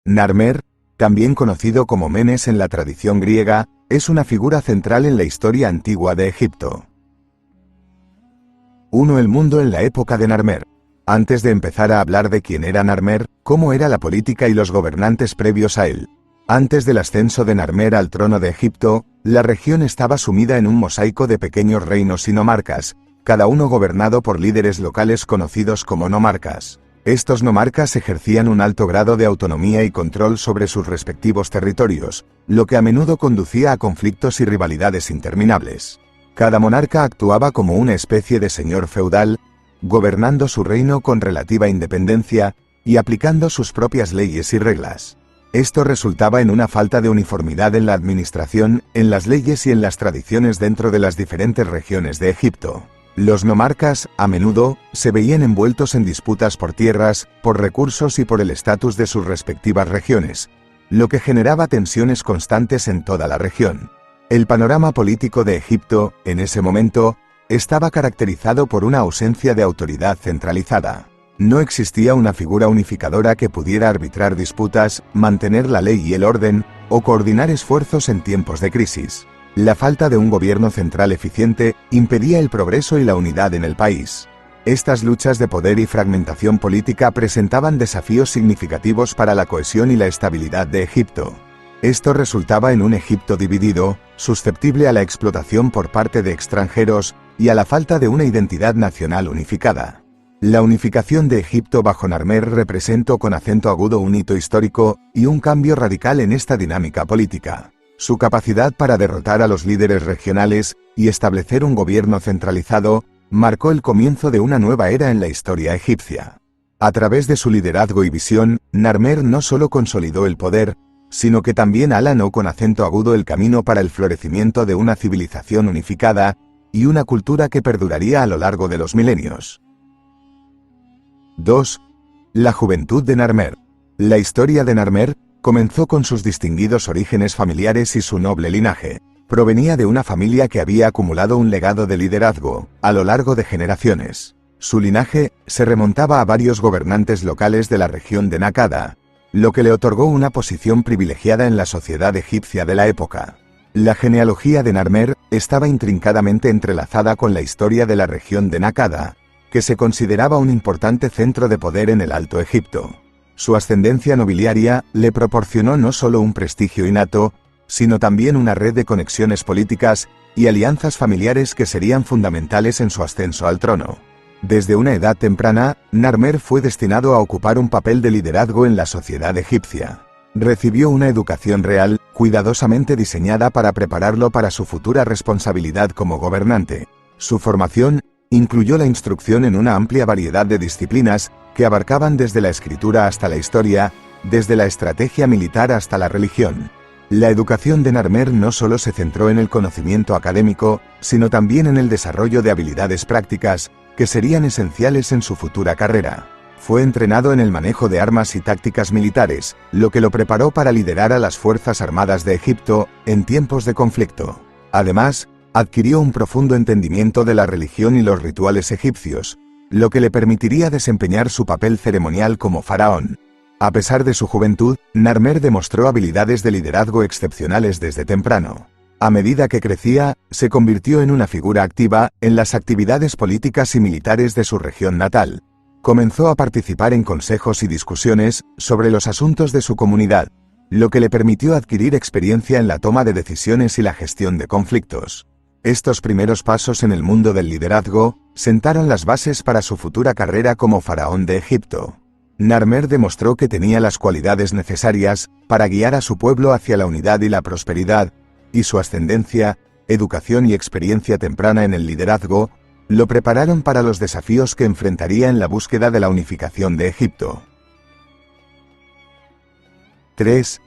Narmer, también conocido como Menes en la tradición griega, es una figura central en la historia antigua de Egipto. 1. El mundo en la época de Narmer. Antes de empezar a hablar de quién era Narmer, cómo era la política y los gobernantes previos a él. Antes del ascenso de Narmer al trono de Egipto, la región estaba sumida en un mosaico de pequeños reinos y nomarcas, cada uno gobernado por líderes locales conocidos como nomarcas. Estos nomarcas ejercían un alto grado de autonomía y control sobre sus respectivos territorios, lo que a menudo conducía a conflictos y rivalidades interminables. Cada monarca actuaba como una especie de señor feudal, gobernando su reino con relativa independencia y aplicando sus propias leyes y reglas. Esto resultaba en una falta de uniformidad en la administración, en las leyes y en las tradiciones dentro de las diferentes regiones de Egipto. Los nomarcas, a menudo, se veían envueltos en disputas por tierras, por recursos y por el estatus de sus respectivas regiones, lo que generaba tensiones constantes en toda la región. El panorama político de Egipto, en ese momento, estaba caracterizado por una ausencia de autoridad centralizada. No existía una figura unificadora que pudiera arbitrar disputas, mantener la ley y el orden, o coordinar esfuerzos en tiempos de crisis. La falta de un gobierno central eficiente impedía el progreso y la unidad en el país. Estas luchas de poder y fragmentación política presentaban desafíos significativos para la cohesión y la estabilidad de Egipto. Esto resultaba en un Egipto dividido, susceptible a la explotación por parte de extranjeros y a la falta de una identidad nacional unificada. La unificación de Egipto bajo Narmer representó con acento agudo un hito histórico y un cambio radical en esta dinámica política. Su capacidad para derrotar a los líderes regionales y establecer un gobierno centralizado marcó el comienzo de una nueva era en la historia egipcia. A través de su liderazgo y visión, Narmer no solo consolidó el poder, sino que también allanó con acento agudo el camino para el florecimiento de una civilización unificada y una cultura que perduraría a lo largo de los milenios. 2. La juventud de Narmer. La historia de Narmer comenzó con sus distinguidos orígenes familiares y su noble linaje. Provenía de una familia que había acumulado un legado de liderazgo a lo largo de generaciones. Su linaje se remontaba a varios gobernantes locales de la región de Nakada, lo que le otorgó una posición privilegiada en la sociedad egipcia de la época. La genealogía de Narmer estaba intrincadamente entrelazada con la historia de la región de Nakada, que se consideraba un importante centro de poder en el Alto Egipto. Su ascendencia nobiliaria le proporcionó no solo un prestigio innato, sino también una red de conexiones políticas y alianzas familiares que serían fundamentales en su ascenso al trono. Desde una edad temprana, Narmer fue destinado a ocupar un papel de liderazgo en la sociedad egipcia. Recibió una educación real, cuidadosamente diseñada para prepararlo para su futura responsabilidad como gobernante. Su formación incluyó la instrucción en una amplia variedad de disciplinas que abarcaban desde la escritura hasta la historia, desde la estrategia militar hasta la religión. La educación de Narmer no solo se centró en el conocimiento académico, sino también en el desarrollo de habilidades prácticas, que serían esenciales en su futura carrera. Fue entrenado en el manejo de armas y tácticas militares, lo que lo preparó para liderar a las Fuerzas Armadas de Egipto en tiempos de conflicto. Además, adquirió un profundo entendimiento de la religión y los rituales egipcios, lo que le permitiría desempeñar su papel ceremonial como faraón. A pesar de su juventud, Narmer demostró habilidades de liderazgo excepcionales desde temprano. A medida que crecía, se convirtió en una figura activa en las actividades políticas y militares de su región natal. Comenzó a participar en consejos y discusiones sobre los asuntos de su comunidad, lo que le permitió adquirir experiencia en la toma de decisiones y la gestión de conflictos. Estos primeros pasos en el mundo del liderazgo sentaron las bases para su futura carrera como faraón de Egipto. Narmer demostró que tenía las cualidades necesarias para guiar a su pueblo hacia la unidad y la prosperidad, y su ascendencia, educación y experiencia temprana en el liderazgo lo prepararon para los desafíos que enfrentaría en la búsqueda de la unificación de Egipto. 3.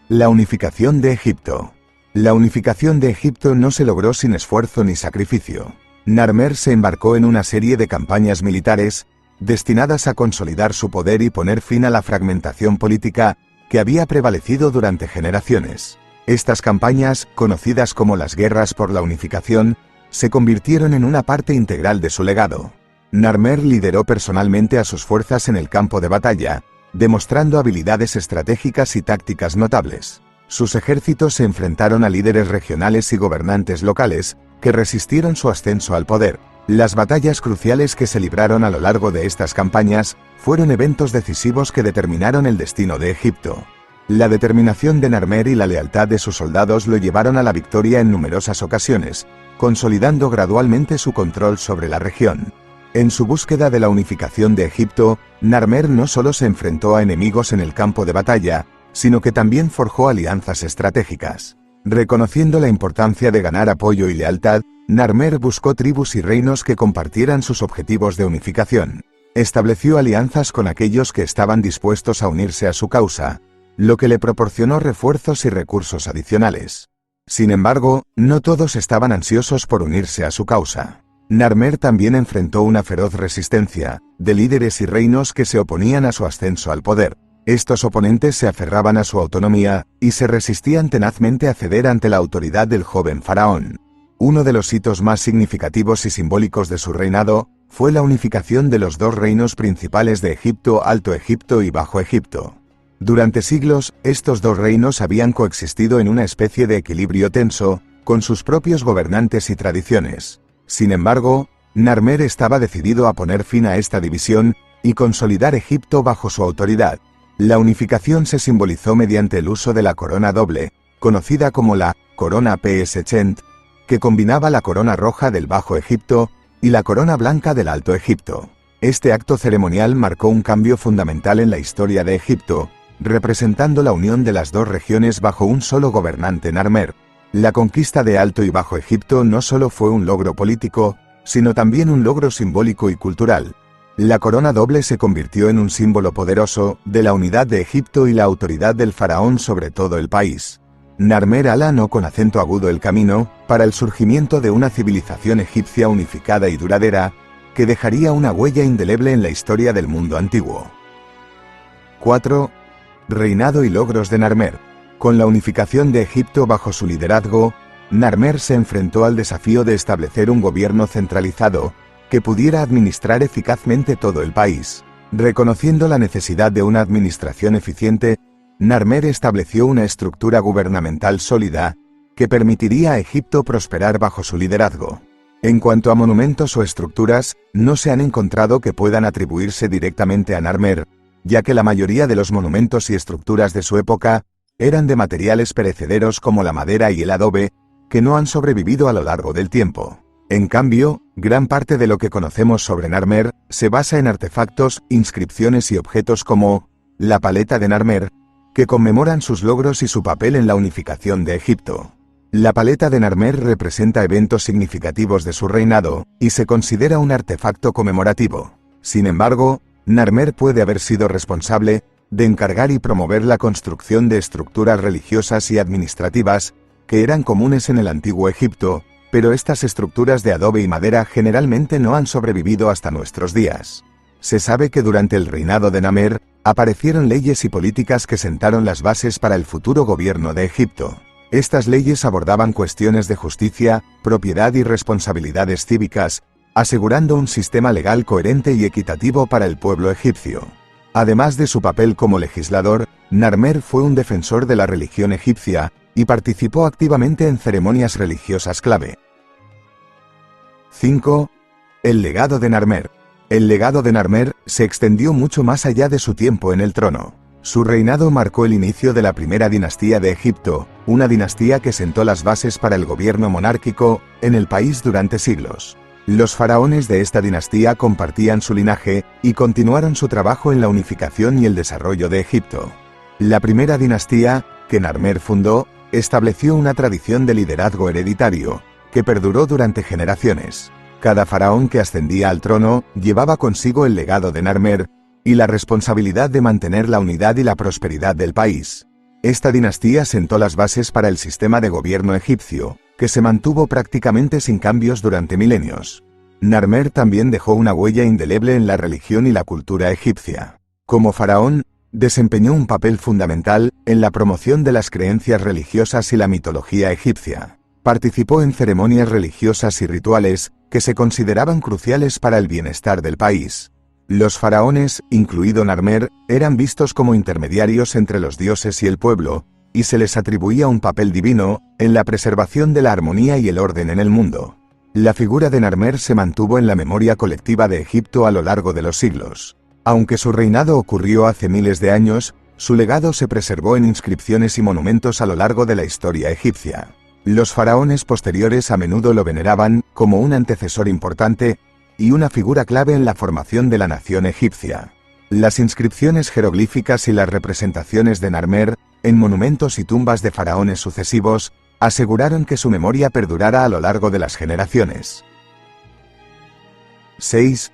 La unificación de Egipto. La unificación de Egipto no se logró sin esfuerzo ni sacrificio. Narmer se embarcó en una serie de campañas militares destinadas a consolidar su poder y poner fin a la fragmentación política que había prevalecido durante generaciones. Estas campañas, conocidas como las Guerras por la Unificación, se convirtieron en una parte integral de su legado. Narmer lideró personalmente a sus fuerzas en el campo de batalla, demostrando habilidades estratégicas y tácticas notables. Sus ejércitos se enfrentaron a líderes regionales y gobernantes locales, que resistieron su ascenso al poder. Las batallas cruciales que se libraron a lo largo de estas campañas fueron eventos decisivos que determinaron el destino de Egipto. La determinación de Narmer y la lealtad de sus soldados lo llevaron a la victoria en numerosas ocasiones, consolidando gradualmente su control sobre la región. En su búsqueda de la unificación de Egipto, Narmer no solo se enfrentó a enemigos en el campo de batalla, sino que también forjó alianzas estratégicas. Reconociendo la importancia de ganar apoyo y lealtad, Narmer buscó tribus y reinos que compartieran sus objetivos de unificación. Estableció alianzas con aquellos que estaban dispuestos a unirse a su causa, lo que le proporcionó refuerzos y recursos adicionales. Sin embargo, no todos estaban ansiosos por unirse a su causa. Narmer también enfrentó una feroz resistencia, de líderes y reinos que se oponían a su ascenso al poder. Estos oponentes se aferraban a su autonomía, y se resistían tenazmente a ceder ante la autoridad del joven faraón. Uno de los hitos más significativos y simbólicos de su reinado, fue la unificación de los dos reinos principales de Egipto, Alto Egipto y Bajo Egipto. Durante siglos, estos dos reinos habían coexistido en una especie de equilibrio tenso, con sus propios gobernantes y tradiciones. Sin embargo, Narmer estaba decidido a poner fin a esta división, y consolidar Egipto bajo su autoridad. La unificación se simbolizó mediante el uso de la corona doble, conocida como la corona Peshent, que combinaba la corona roja del Bajo Egipto y la corona blanca del Alto Egipto. Este acto ceremonial marcó un cambio fundamental en la historia de Egipto, representando la unión de las dos regiones bajo un solo gobernante, Narmer. La conquista de Alto y Bajo Egipto no solo fue un logro político, sino también un logro simbólico y cultural. La corona doble se convirtió en un símbolo poderoso de la unidad de Egipto y la autoridad del faraón sobre todo el país. Narmer allanó con acento agudo el camino para el surgimiento de una civilización egipcia unificada y duradera, que dejaría una huella indeleble en la historia del mundo antiguo. 4. Reinado y logros de Narmer. Con la unificación de Egipto bajo su liderazgo, Narmer se enfrentó al desafío de establecer un gobierno centralizado, que pudiera administrar eficazmente todo el país. Reconociendo la necesidad de una administración eficiente, Narmer estableció una estructura gubernamental sólida, que permitiría a Egipto prosperar bajo su liderazgo. En cuanto a monumentos o estructuras, no se han encontrado que puedan atribuirse directamente a Narmer, ya que la mayoría de los monumentos y estructuras de su época eran de materiales perecederos como la madera y el adobe, que no han sobrevivido a lo largo del tiempo. En cambio, gran parte de lo que conocemos sobre Narmer se basa en artefactos, inscripciones y objetos como la paleta de Narmer, que conmemoran sus logros y su papel en la unificación de Egipto. La paleta de Narmer representa eventos significativos de su reinado, y se considera un artefacto conmemorativo. Sin embargo, Narmer puede haber sido responsable de encargar y promover la construcción de estructuras religiosas y administrativas, que eran comunes en el antiguo Egipto, pero estas estructuras de adobe y madera generalmente no han sobrevivido hasta nuestros días. Se sabe que durante el reinado de Narmer, aparecieron leyes y políticas que sentaron las bases para el futuro gobierno de Egipto. Estas leyes abordaban cuestiones de justicia, propiedad y responsabilidades cívicas, asegurando un sistema legal coherente y equitativo para el pueblo egipcio. Además de su papel como legislador, Narmer fue un defensor de la religión egipcia, y participó activamente en ceremonias religiosas clave. 5. El legado de Narmer. El legado de Narmer se extendió mucho más allá de su tiempo en el trono. Su reinado marcó el inicio de la primera dinastía de Egipto, una dinastía que sentó las bases para el gobierno monárquico en el país durante siglos. Los faraones de esta dinastía compartían su linaje y continuaron su trabajo en la unificación y el desarrollo de Egipto. La primera dinastía, que Narmer fundó, estableció una tradición de liderazgo hereditario, que perduró durante generaciones. Cada faraón que ascendía al trono llevaba consigo el legado de Narmer y la responsabilidad de mantener la unidad y la prosperidad del país. Esta dinastía sentó las bases para el sistema de gobierno egipcio, que se mantuvo prácticamente sin cambios durante milenios. Narmer también dejó una huella indeleble en la religión y la cultura egipcia. Como faraón, desempeñó un papel fundamental en la promoción de las creencias religiosas y la mitología egipcia. Participó en ceremonias religiosas y rituales que se consideraban cruciales para el bienestar del país. Los faraones, incluido Narmer, eran vistos como intermediarios entre los dioses y el pueblo, y se les atribuía un papel divino en la preservación de la armonía y el orden en el mundo. La figura de Narmer se mantuvo en la memoria colectiva de Egipto a lo largo de los siglos. Aunque su reinado ocurrió hace miles de años, su legado se preservó en inscripciones y monumentos a lo largo de la historia egipcia. Los faraones posteriores a menudo lo veneraban como un antecesor importante y una figura clave en la formación de la nación egipcia. Las inscripciones jeroglíficas y las representaciones de Narmer en monumentos y tumbas de faraones sucesivos aseguraron que su memoria perdurara a lo largo de las generaciones. 6.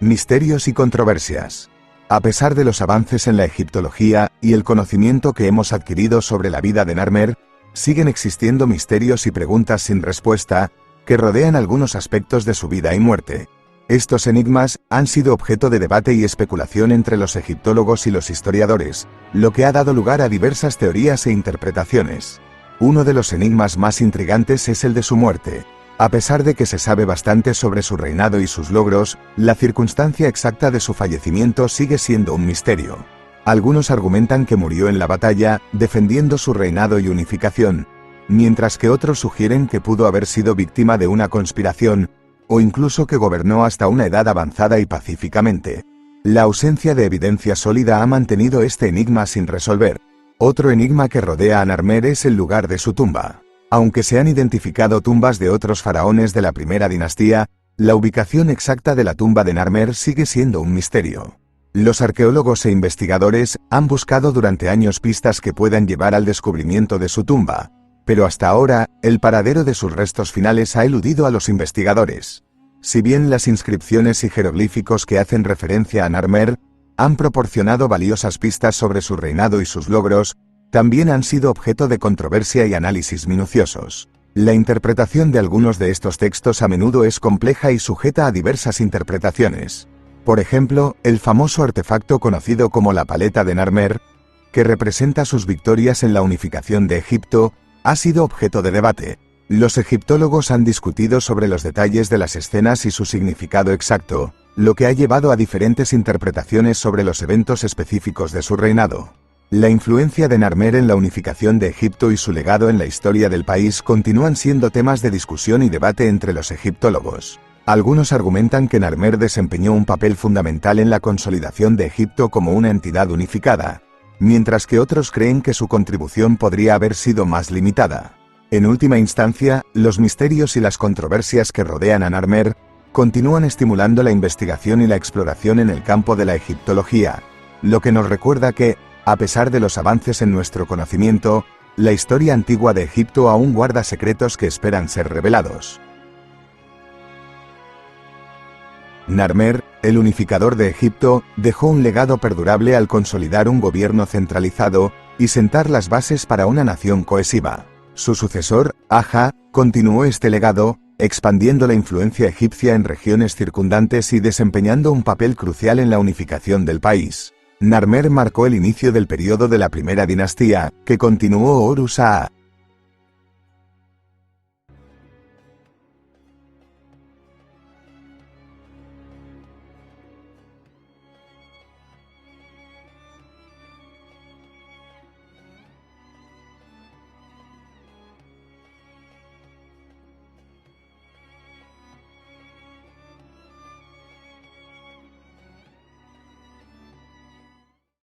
Misterios y controversias. A pesar de los avances en la egiptología y el conocimiento que hemos adquirido sobre la vida de Narmer, siguen existiendo misterios y preguntas sin respuesta que rodean algunos aspectos de su vida y muerte. Estos enigmas han sido objeto de debate y especulación entre los egiptólogos y los historiadores, lo que ha dado lugar a diversas teorías e interpretaciones. Uno de los enigmas más intrigantes es el de su muerte. A pesar de que se sabe bastante sobre su reinado y sus logros, la circunstancia exacta de su fallecimiento sigue siendo un misterio. Algunos argumentan que murió en la batalla, defendiendo su reinado y unificación, mientras que otros sugieren que pudo haber sido víctima de una conspiración, o incluso que gobernó hasta una edad avanzada y pacíficamente. La ausencia de evidencia sólida ha mantenido este enigma sin resolver. Otro enigma que rodea a Narmer es el lugar de su tumba. Aunque se han identificado tumbas de otros faraones de la primera dinastía, la ubicación exacta de la tumba de Narmer sigue siendo un misterio. Los arqueólogos e investigadores han buscado durante años pistas que puedan llevar al descubrimiento de su tumba, pero hasta ahora, el paradero de sus restos finales ha eludido a los investigadores. Si bien las inscripciones y jeroglíficos que hacen referencia a Narmer han proporcionado valiosas pistas sobre su reinado y sus logros, también han sido objeto de controversia y análisis minuciosos. La interpretación de algunos de estos textos a menudo es compleja y sujeta a diversas interpretaciones. Por ejemplo, el famoso artefacto conocido como la paleta de Narmer, que representa sus victorias en la unificación de Egipto, ha sido objeto de debate. Los egiptólogos han discutido sobre los detalles de las escenas y su significado exacto, lo que ha llevado a diferentes interpretaciones sobre los eventos específicos de su reinado. La influencia de Narmer en la unificación de Egipto y su legado en la historia del país continúan siendo temas de discusión y debate entre los egiptólogos. Algunos argumentan que Narmer desempeñó un papel fundamental en la consolidación de Egipto como una entidad unificada, mientras que otros creen que su contribución podría haber sido más limitada. En última instancia, los misterios y las controversias que rodean a Narmer continúan estimulando la investigación y la exploración en el campo de la egiptología, lo que nos recuerda que, a pesar de los avances en nuestro conocimiento, la historia antigua de Egipto aún guarda secretos que esperan ser revelados. Narmer, el unificador de Egipto, dejó un legado perdurable al consolidar un gobierno centralizado y sentar las bases para una nación cohesiva. Su sucesor, Aja, continuó este legado, expandiendo la influencia egipcia en regiones circundantes y desempeñando un papel crucial en la unificación del país. Narmer marcó el inicio del periodo de la primera dinastía, que continuó Horus Aa.